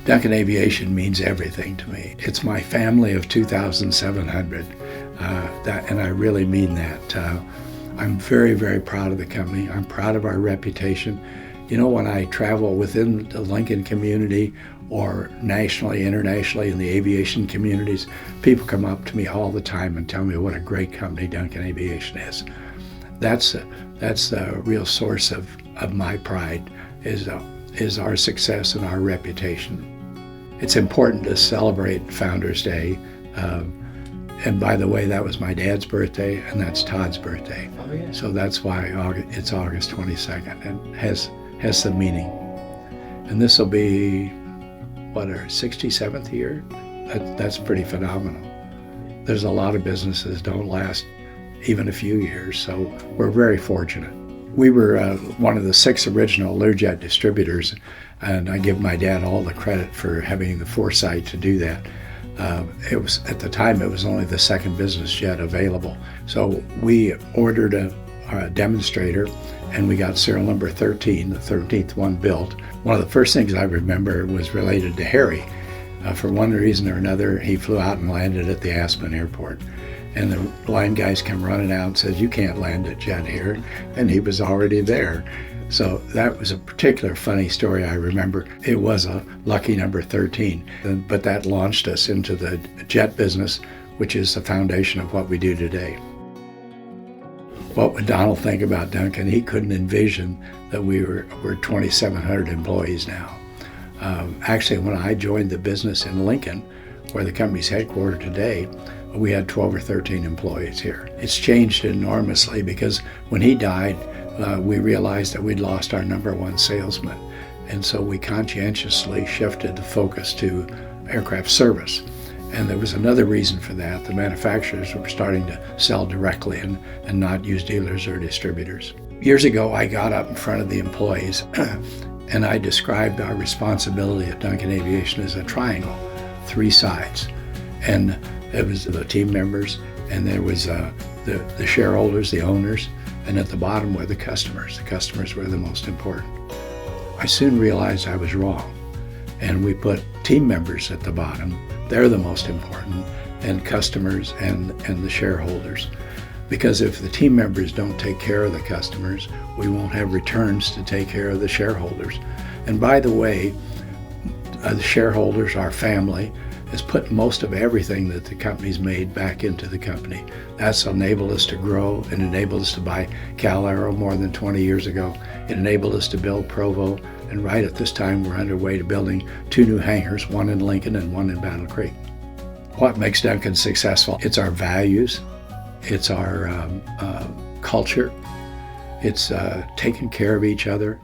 Duncan Aviation means everything to me. It's my family of 2,700, and I really mean that. I'm very, very proud of the company. I'm proud of our reputation. You know, when I travel within the Lincoln community or nationally, internationally in the aviation communities, people come up to me all the time and tell me what a great company Duncan Aviation is. That's the real source of my pride, is our success and our reputation. It's important to celebrate Founders Day. And by the way, that was my dad's birthday, and that's Todd's birthday. Oh, yeah. So that's why it's August 22nd, and has some meaning. And this will be, what, our 67th year? That's pretty phenomenal. There's a lot of businesses don't last even a few years, so we're very fortunate. We were one of the 6 original Learjet distributors, and I give my dad all the credit for having the foresight to do that. It was, at the time, it was only the 2nd business jet available. So we ordered a demonstrator, and we got serial number 13, the 13th one built. One of the first things I remember was related to Harry. For one reason or another, he flew out and landed at the Aspen airport. And the line guys come running out and says, "You can't land a jet here." And he was already there. So that was a particular funny story I remember. It was a lucky number 13, but that launched us into the jet business, which is the foundation of what we do today. What would Donald think about Duncan? He couldn't envision that we're 2,700 employees now. Actually, when I joined the business in Lincoln, where the company's headquartered today, we had 12 or 13 employees here. It's changed enormously because when he died, we realized that we'd lost our #1 salesman. And so we conscientiously shifted the focus to aircraft service. And there was another reason for that. The manufacturers were starting to sell directly and not use dealers or distributors. Years ago, I got up in front of the employees and I described our responsibility at Duncan Aviation as a triangle, 3 sides. And it was the team members, and there was the shareholders, the owners, and at the bottom were the customers. The customers were the most important. I soon realized I was wrong, and we put team members at the bottom. They're the most important, and customers and the shareholders. Because if the team members don't take care of the customers, we won't have returns to take care of the shareholders. And by the way, the shareholders, our family, has put most of everything that the company's made back into the company. That's enabled us to grow and enabled us to buy Cal Aero more than 20 years ago. It enabled us to build Provo, and right at this time we're underway to building 2 new hangars, one in Lincoln and one in Battle Creek. What makes Duncan successful? It's our values, it's our culture, it's taking care of each other,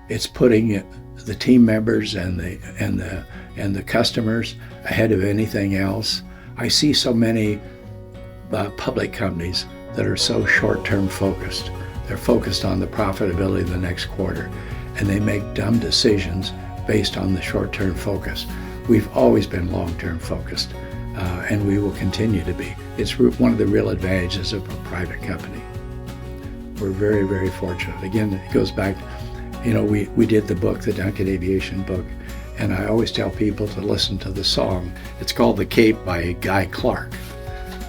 it's putting the team members and the customers ahead of anything else. I see so many public companies that are so short-term focused. They're focused on the profitability of the next quarter, and they make dumb decisions based on the short-term focus. We've always been long-term focused, and we will continue to be. It's one of the real advantages of a private company. We're very, very fortunate. Again, it goes back, you know, we did the book, the Duncan Aviation book, and I always tell people to listen to the song. It's called The Cape by Guy Clark.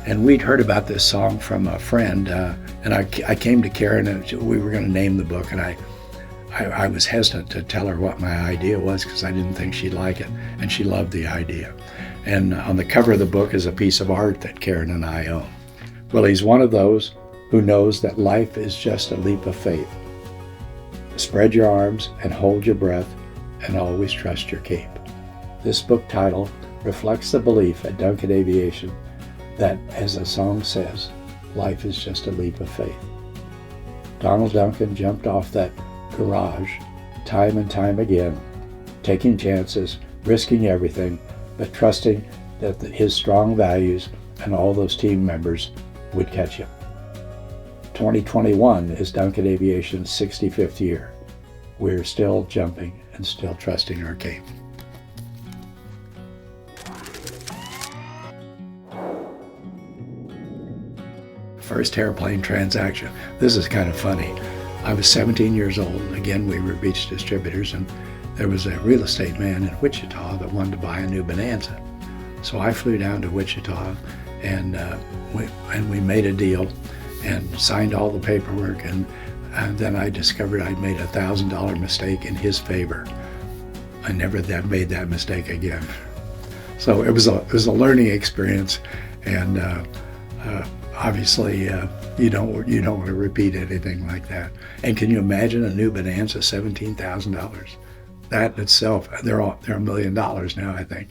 And we'd heard about this song from a friend, and I came to Karen and we were going to name the book, and I was hesitant to tell her what my idea was because I didn't think she'd like it, and she loved the idea. And on the cover of the book is a piece of art that Karen and I own. Well, he's one of those who knows that life is just a leap of faith. Spread your arms and hold your breath and always trust your cape. This book title reflects the belief at Duncan Aviation that, as the song says, life is just a leap of faith. Donald Duncan jumped off that garage time and time again, taking chances, risking everything, but trusting that his strong values and all those team members would catch him. 2021 is Duncan Aviation's 65th year. We're still jumping and still trusting our cape. First airplane transaction. This is kind of funny. I was 17 years old. Again, we were beach distributors, and there was a real estate man in Wichita that wanted to buy a new Bonanza. So I flew down to Wichita, and we made a deal and signed all the paperwork, and then I discovered I'd made a $1,000 mistake in his favor. I never made that mistake again. So it was a learning experience, and obviously you don't want to repeat anything like that. And can you imagine a new Bonanza, $17,000? That itself, they're $1 million now, I think.